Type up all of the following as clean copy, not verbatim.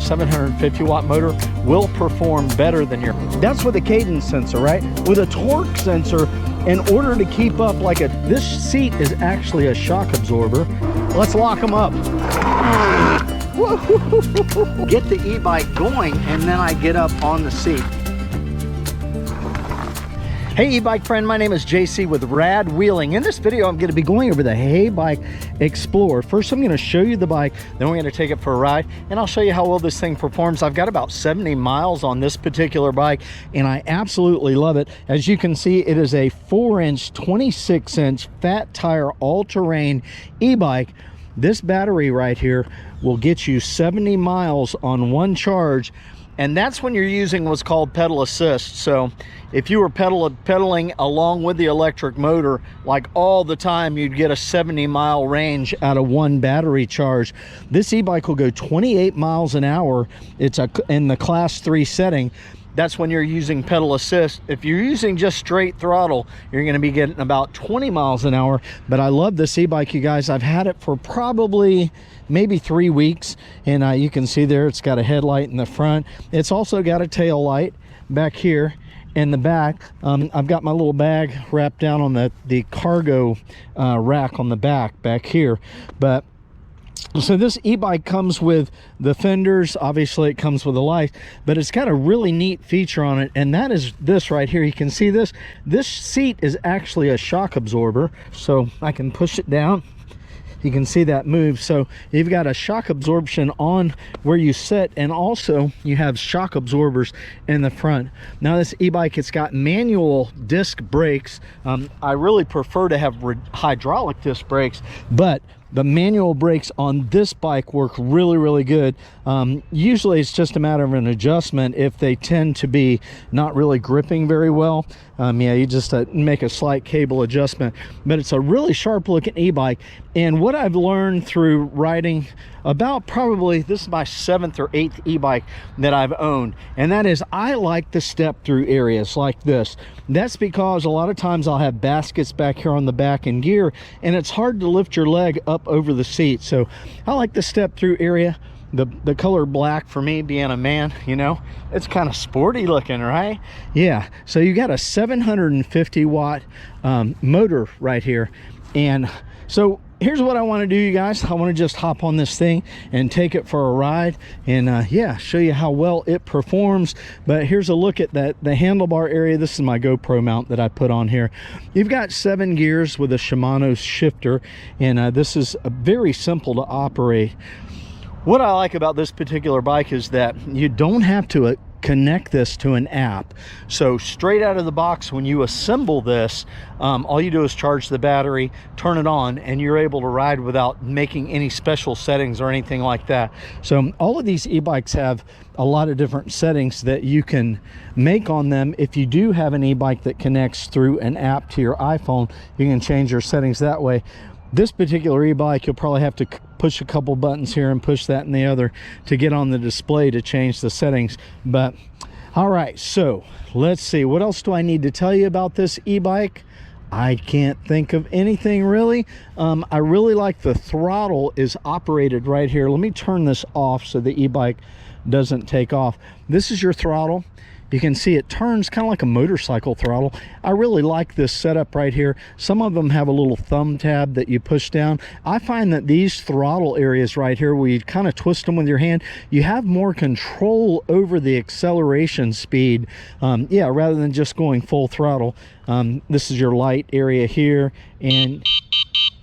750 watt motor will perform better than your... That's with a cadence sensor, right? With a torque sensor, in order to keep up like a... This seat is actually a shock absorber. Let's lock them up. Get the e-bike going, and then I get up on the seat. Hey e-bike friend, my name is JC with Rad Wheeling. In this video, I'm going to be going over the HeyBike Explorer. First, I'm going to show you the bike, then we're going to take it for a ride, and I'll show you how well this thing performs. I've got about 70 miles on this particular bike, and I absolutely love it. As you can see, it is a 4-inch, 26-inch fat tire all-terrain e-bike. This battery right here will get you 70 miles on one charge, and that's when you're using what's called pedal assist. So if you were pedaling along with the electric motor like all the time, you'd get a 70-mile range out of one battery charge. This e-bike will go 28 miles an hour. It's in the class 3 setting. That's when you're using pedal assist. If you're using just straight throttle, you're going to be getting about 20 miles an hour. But I love this e-bike, you guys. I've had it for probably maybe 3 weeks, and you can see there it's got a headlight in the front. It's also got a tail light back here in the back. I've got my little bag wrapped down on the cargo rack on the back here. But so this e-bike comes with the fenders. Obviously it comes with the light, but it's got a really neat feature on it, and that is this right here. You can see this seat is actually a shock absorber, so I can push it down. You can see that move. So you've got a shock absorption on where you sit, and also you have shock absorbers in the front. Now this e-bike, it's got manual disc brakes. I really prefer to have hydraulic disc brakes, but the manual brakes on this bike work really good. Usually it's just a matter of an adjustment if they tend to be not really gripping very well. Yeah, you just make a slight cable adjustment, but it's a really sharp looking e-bike. And what I've learned through riding, about probably this is my 7th or 8th e-bike that I've owned, and that is I like the step through areas like this. That's because a lot of times I'll have baskets back here on the back and gear, and it's hard to lift your leg up over the seat. So I like the step through area. The color black, for me being a man, you know, it's kind of sporty looking, right? Yeah, so you got a 750 watt motor right here. And so here's what I want to do, you guys. I want to just hop on this thing and take it for a ride, and yeah, show you how well it performs. But here's a look at the handlebar area. This is my GoPro mount that I put on here. You've got 7 gears with a Shimano shifter, and this is very simple to operate. What I like about this particular bike is that you don't have to connect this to an app. So straight out of the box, when you assemble this, all you do is charge the battery, turn it on, and you're able to ride without making any special settings or anything like that. So all of these e-bikes have a lot of different settings that you can make on them. If you do have an e-bike that connects through an app to your iPhone, you can change your settings that way. This particular e-bike, you'll probably have to push a couple buttons here and push that and the other to get on the display to change the settings. But all right, so let's see, what else do I need to tell you about this e-bike? I can't think of anything really. I really like the throttle is operated right here. Let me turn this off so the e-bike doesn't take off. This is your throttle. You can see it turns kind of like a motorcycle throttle. I really like this setup right here. Some of them have a little thumb tab that you push down. I find that these throttle areas right here, where you kind of twist them with your hand, you have more control over the acceleration speed. Yeah, rather than just going full throttle. This is your light area here, and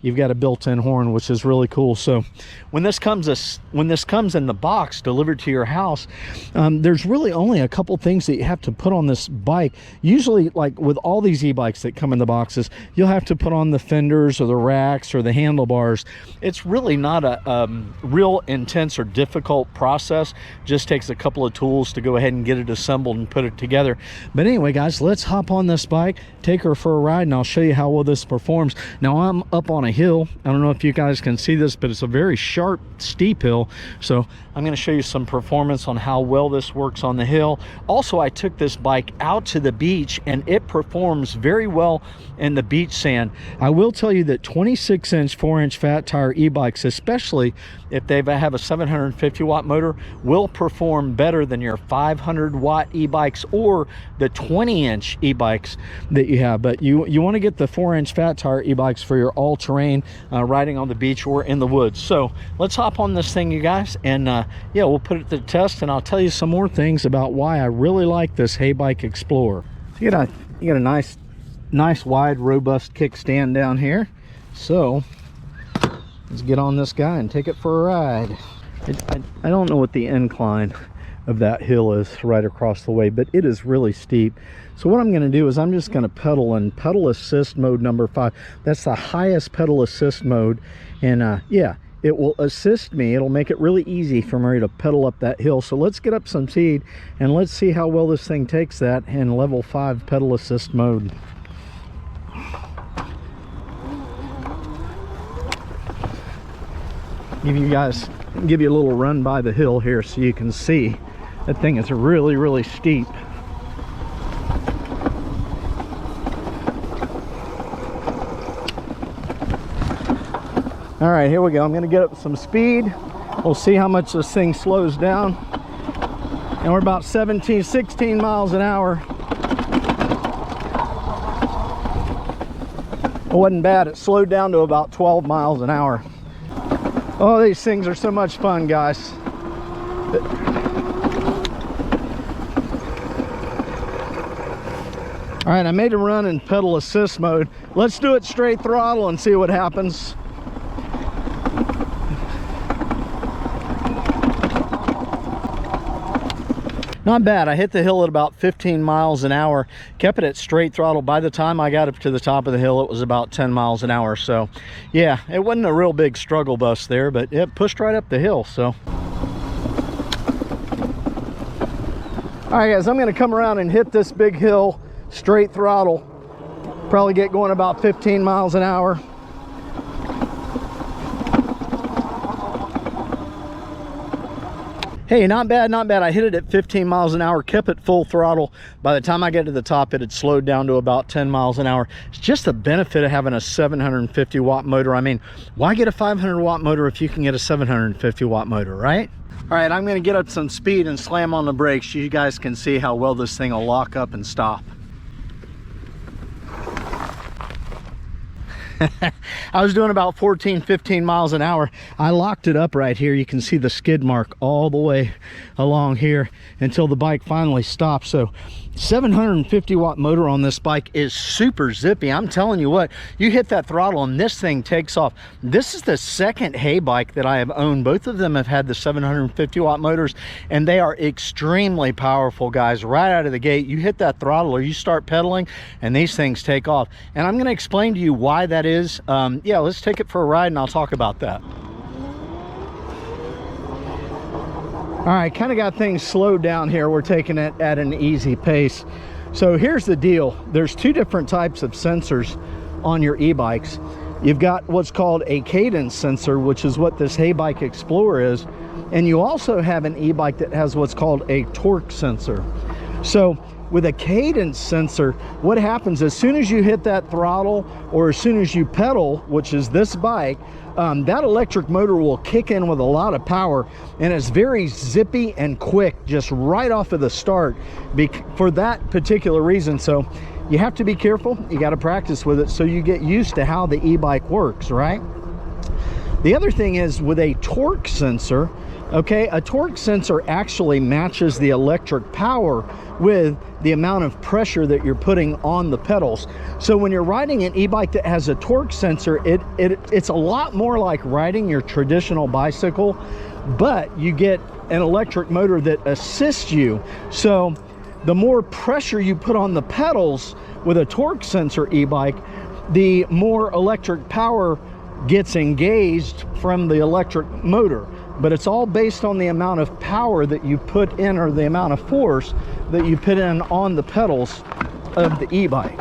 you've got a built-in horn, which is really cool. So when this comes in the box delivered to your house, there's really only a couple things that you have to put on this bike. Usually, like with all these e-bikes that come in the boxes, you'll have to put on the fenders or the racks or the handlebars. It's really not a real intense or difficult process. Just takes a couple of tools to go ahead and get it assembled and put it together. But anyway, guys, let's hop on this bike, take her for a ride, and I'll show you how well this performs. Now I'm up on a a hill. I don't know if you guys can see this, but it's a very sharp, steep hill. So I'm going to show you some performance on how well this works on the hill. Also, I took this bike out to the beach and it performs very well in the beach sand. I will tell you that 26-inch 4-inch fat tire e-bikes, especially if they have a 750 watt motor, will perform better than your 500 watt e-bikes or the 20-inch e-bikes that you have. But you want to get the 4-inch fat tire e-bikes for your all-terrain riding on the beach or in the woods. So let's hop on this thing, you guys, and yeah, we'll put it to the test, and I'll tell you some more things about why I really like this HeyBike Explorer. So you got a nice wide robust kickstand down here. So let's get on this guy and take it for a ride. I don't know what the incline of that hill is right across the way, but it is really steep. So what I'm going to do is I'm just going to pedal in pedal assist mode number 5. That's the highest pedal assist mode, and yeah, it will assist me. It'll make it really easy for me to pedal up that hill. So let's get up some speed and let's see how well this thing takes that in level 5 pedal assist mode. Give you a little run by the hill here so you can see that thing is really steep. All right, here we go. I'm going to get up some speed. We'll see how much this thing slows down. And we're about 16 miles an hour. It wasn't bad. It slowed down to about 12 miles an hour. Oh, these things are so much fun, guys. All right, I made a run in pedal assist mode. Let's do it straight throttle and see what happens. Not bad. I hit the hill at about 15 miles an hour, kept it at straight throttle. By the time I got up to the top of the hill, it was about 10 miles an hour. So yeah, it wasn't a real big struggle bus there, but it pushed right up the hill. So all right, guys, I'm going to come around and hit this big hill straight throttle. Probably get going about 15 miles an hour. Hey, not bad, not bad. I hit it at 15 miles an hour, kept it full throttle. By the time I get to the top, it had slowed down to about 10 miles an hour. It's just the benefit of having a 750 watt motor. I mean, why get a 500 watt motor if you can get a 750 watt motor, right? All right, I'm gonna get up some speed and slam on the brakes so you guys can see how well this thing will lock up and stop. I was doing about 14-15 miles an hour. I locked it up right here. You can see the skid mark all the way along here until the bike finally stopped. So 750 watt motor on this bike is super zippy. I'm telling you what, you hit that throttle and this thing takes off. This is the second HeyBike that I have owned. Both of them have had the 750 watt motors, and they are extremely powerful, guys. Right out of the gate, you hit that throttle or you start pedaling and these things take off. And I'm going to explain to you why that is. Yeah, let's take it for a ride and I'll talk about that. All right, kind of got things slowed down here. We're taking it at an easy pace. So here's the deal. There's two different types of sensors on your e-bikes. You've got what's called a cadence sensor, which is what this HeyBike Explorer is. And you also have an e-bike that has what's called a torque sensor. So with a cadence sensor, what happens as soon as you hit that throttle or as soon as you pedal, which is this bike, that electric motor will kick in with a lot of power, and it's very zippy and quick just right off of the start for that particular reason. So you have to be careful. You got to practice with it so you get used to how the e-bike works, right? The other thing is with a torque sensor, okay, a torque sensor actually matches the electric power with the amount of pressure that you're putting on the pedals. So when you're riding an e-bike that has a torque sensor, it's a lot more like riding your traditional bicycle, but you get an electric motor that assists you. So the more pressure you put on the pedals with a torque sensor e-bike, the more electric power gets engaged from the electric motor. But it's all based on the amount of power that you put in, or the amount of force that you put in on the pedals of the e-bike.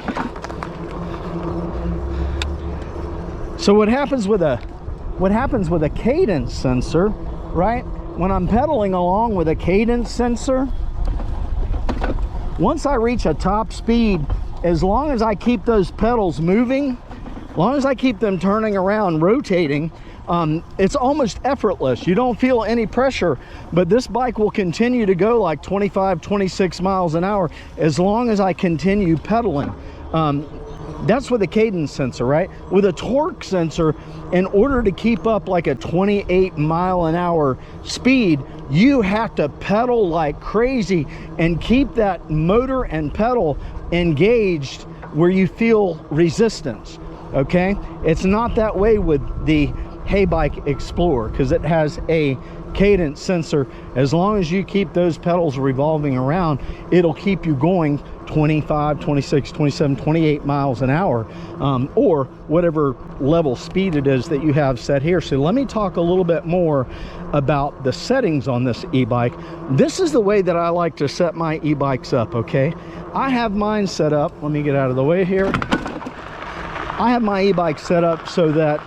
So what happens with a cadence sensor, right? When I'm pedaling along with a cadence sensor, once I reach a top speed, as long as I keep those pedals moving, as long as I keep them turning around, rotating, it's almost effortless. You don't feel any pressure, but this bike will continue to go like 25, 26 miles an hour as long as I continue pedaling. That's with a cadence sensor, right? With a torque sensor, in order to keep up like a 28 mile an hour speed, you have to pedal like crazy and keep that motor and pedal engaged where you feel resistance, okay? It's not that way with the HeyBike Explorer because it has a cadence sensor. As long as you keep those pedals revolving around, it'll keep you going 25, 26, 27, 28 miles an hour, or whatever level speed it is that you have set here. So let me talk a little bit more about the settings on this e-bike. This is the way that I like to set my e-bikes up, okay? I have mine set up, let me get out of the way here. I have my e-bike set up so that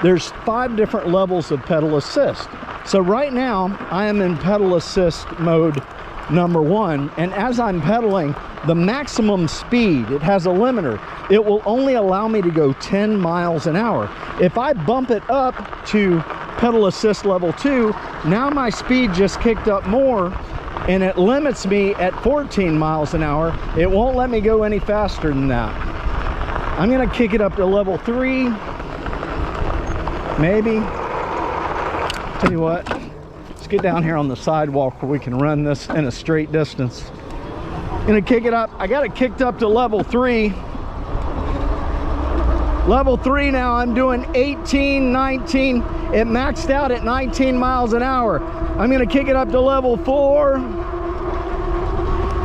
there's 5 different levels of pedal assist. So right now I am in pedal assist mode number 1, and as I'm pedaling, the maximum speed, it has a limiter. It will only allow me to go 10 miles an hour. If I bump it up to pedal assist level 2, now my speed just kicked up more and it limits me at 14 miles an hour. It won't let me go any faster than that. I'm gonna kick it up to level 3, maybe. Tell you what, let's get down here on the sidewalk where we can run this in a straight distance. Gonna kick it up. I got it kicked up to level 3. Level 3 now, I'm doing 18, 19. It maxed out at 19 miles an hour. I'm gonna kick it up to level 4.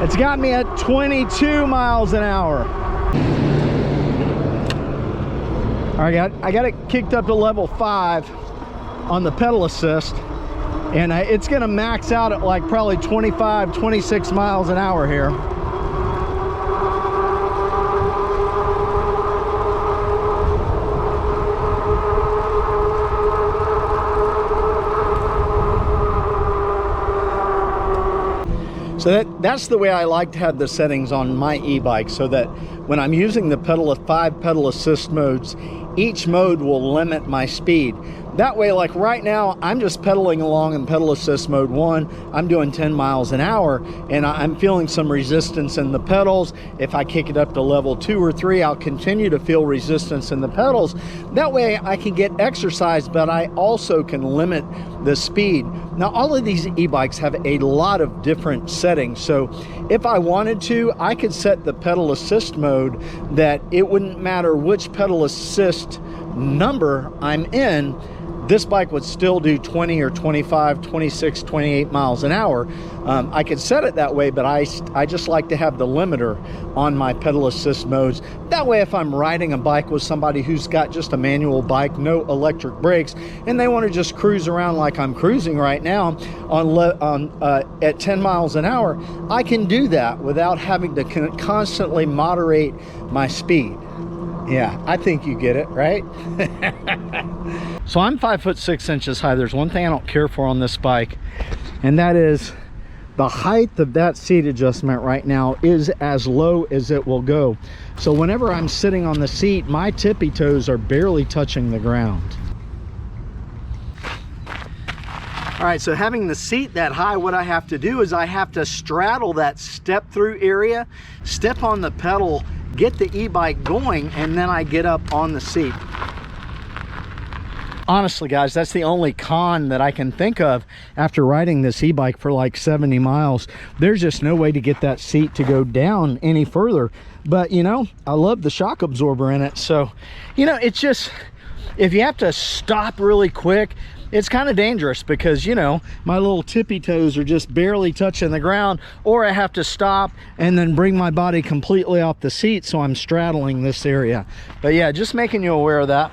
It's got me at 22 miles an hour. All right, I got it kicked up to level 5 on the pedal assist, and it's gonna max out at like probably 25, 26 miles an hour here. So that's the way I like to have the settings on my e-bike, so that when I'm using the 5 pedal assist modes, each mode will limit my speed. That way, like right now, I'm just pedaling along in pedal assist mode 1. I'm doing 10 miles an hour, and I'm feeling some resistance in the pedals. If I kick it up to level 2 or 3, I'll continue to feel resistance in the pedals. That way I can get exercise, but I also can limit the speed. Now, all of these e-bikes have a lot of different settings. So if I wanted to, I could set the pedal assist mode that it wouldn't matter which pedal assist number I'm in, this bike would still do 20 or 25, 26, 28 miles an hour. I could set it that way, but I just like to have the limiter on my pedal assist modes. That way, if I'm riding a bike with somebody who's got just a manual bike, no electric brakes, and they want to just cruise around like I'm cruising right now at 10 miles an hour, I can do that without having to constantly moderate my speed. Yeah, I think you get it, right? So I'm 5'6" high. There's one thing I don't care for on this bike, and that is the height of that seat adjustment right now is as low as it will go. So whenever I'm sitting on the seat, my tippy toes are barely touching the ground. All right, so having the seat that high, what I have to do is I have to straddle that step through area, step on the pedal, get the e-bike going, and then I get up on the seat. Honestly, guys, that's the only con that I can think of after riding this e-bike for like 70 miles. There's just no way to get that seat to go down any further. But, you know, I love the shock absorber in it. So, you know, it's just, if you have to stop really quick, it's kind of dangerous because, you know, my little tippy toes are just barely touching the ground, or I have to stop and then bring my body completely off the seat, so I'm straddling this area. But yeah, just making you aware of that.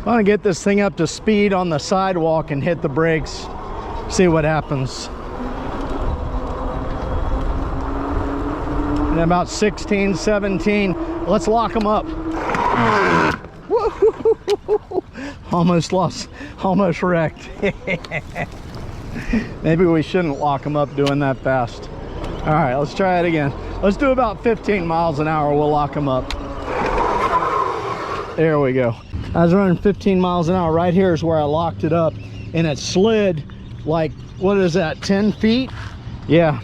I'm gonna get this thing up to speed on the sidewalk and hit the brakes, see what happens. and about 16, 17. Let's lock them up. Almost wrecked. Maybe we shouldn't lock them up doing that fast. All right, let's try it again. Let's do about 15 miles an hour. We'll lock them up. There we go. I was running 15 miles an hour. Right here is where I locked it up, and it slid like, what is that, 10 feet? Yeah,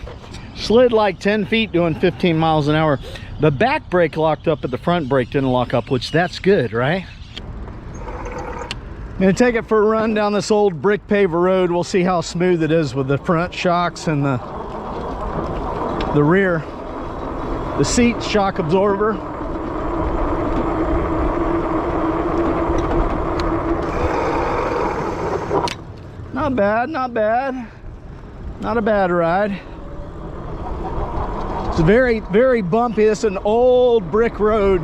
slid like 10 feet doing 15 miles an hour. The back brake locked up, but the front brake didn't lock up, which that's good, right? I'm gonna take it for a run down this old brick paver road. We'll see how smooth it is with the front shocks and the rear. The seat shock absorber. Not bad, not bad. Not a bad ride. It's very, very bumpy. It's an old brick road.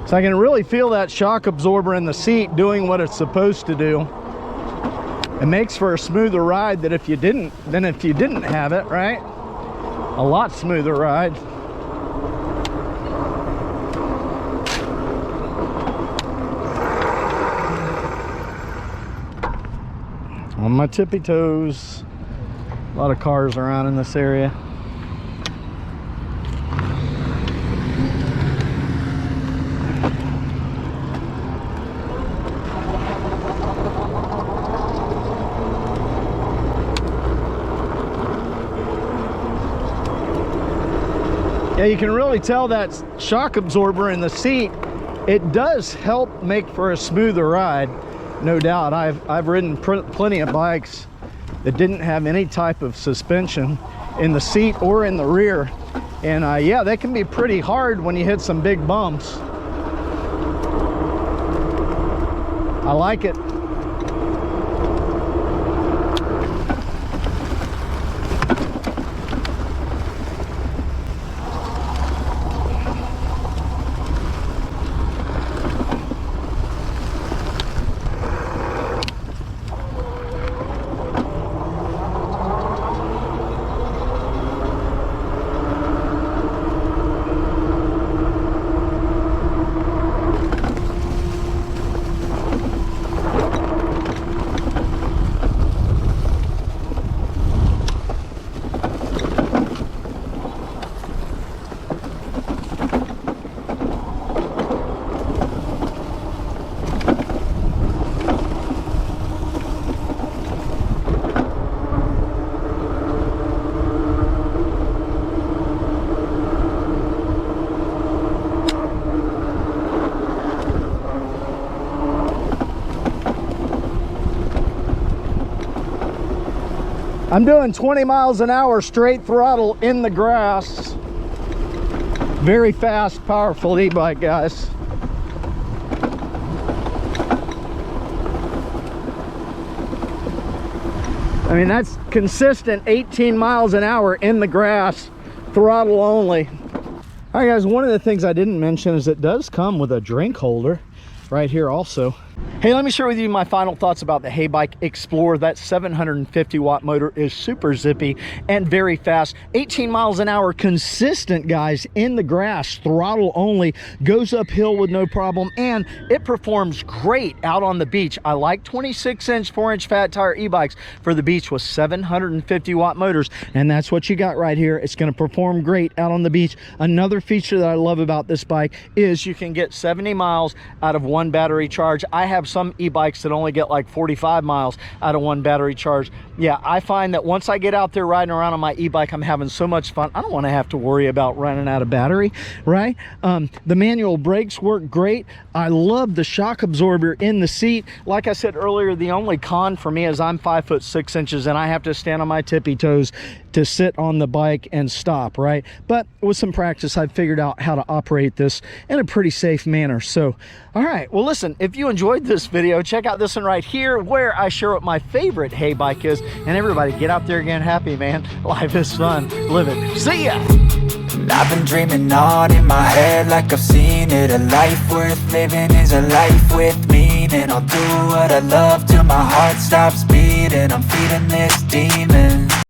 So I can really feel that shock absorber in the seat doing what it's supposed to do. It makes for a smoother ride than if you didn't have it, right? A lot smoother ride. On my tippy toes. A lot of cars around in this area. Yeah, you can really tell that shock absorber in the seat, it does help make for a smoother ride, no doubt. I've ridden plenty of bikes that didn't have any type of suspension in the seat or in the rear, and yeah, they can be pretty hard when you hit some big bumps. I like it. I'm doing 20 miles an hour straight throttle in the grass. Very fast, powerful e-bike, guys. I mean, that's consistent 18 miles an hour in the grass, throttle only. All right, guys, one of the things I didn't mention is it does come with a drink holder right here also. Hey, let me share with you my final thoughts about the HeyBike Explorer. That 750 watt motor is super zippy and very fast. 18 miles an hour, consistent, guys, in the grass, throttle only, goes uphill with no problem, and it performs great out on the beach. I like 26-inch, 4-inch fat tire e-bikes for the beach with 750 watt motors, and that's what you got right here. It's going to perform great out on the beach. Another feature that I love about this bike is you can get 70 miles out of one battery charge. I have some e-bikes that only get like 45 miles out of one battery charge. Yeah, I find that once I get out there riding around on my e-bike, I'm having so much fun. I don't want to have to worry about running out of battery, right? The manual brakes work great. I love the shock absorber in the seat. Like I said earlier, the only con for me is I'm 5'6" and I have to stand on my tippy toes. to sit on the bike and stop, right? But with some practice, I've figured out how to operate this in a pretty safe manner. So, all right, well, listen, if you enjoyed this video, check out this one right here where I share what my favorite HeyBike is. And everybody, get out there again happy, man. Life is fun. Live it. See ya. I've been dreaming on in my head like I've seen it. A life worth living is a life with meaning. I'll do what I love till my heart stops beating. I'm feeding this demon.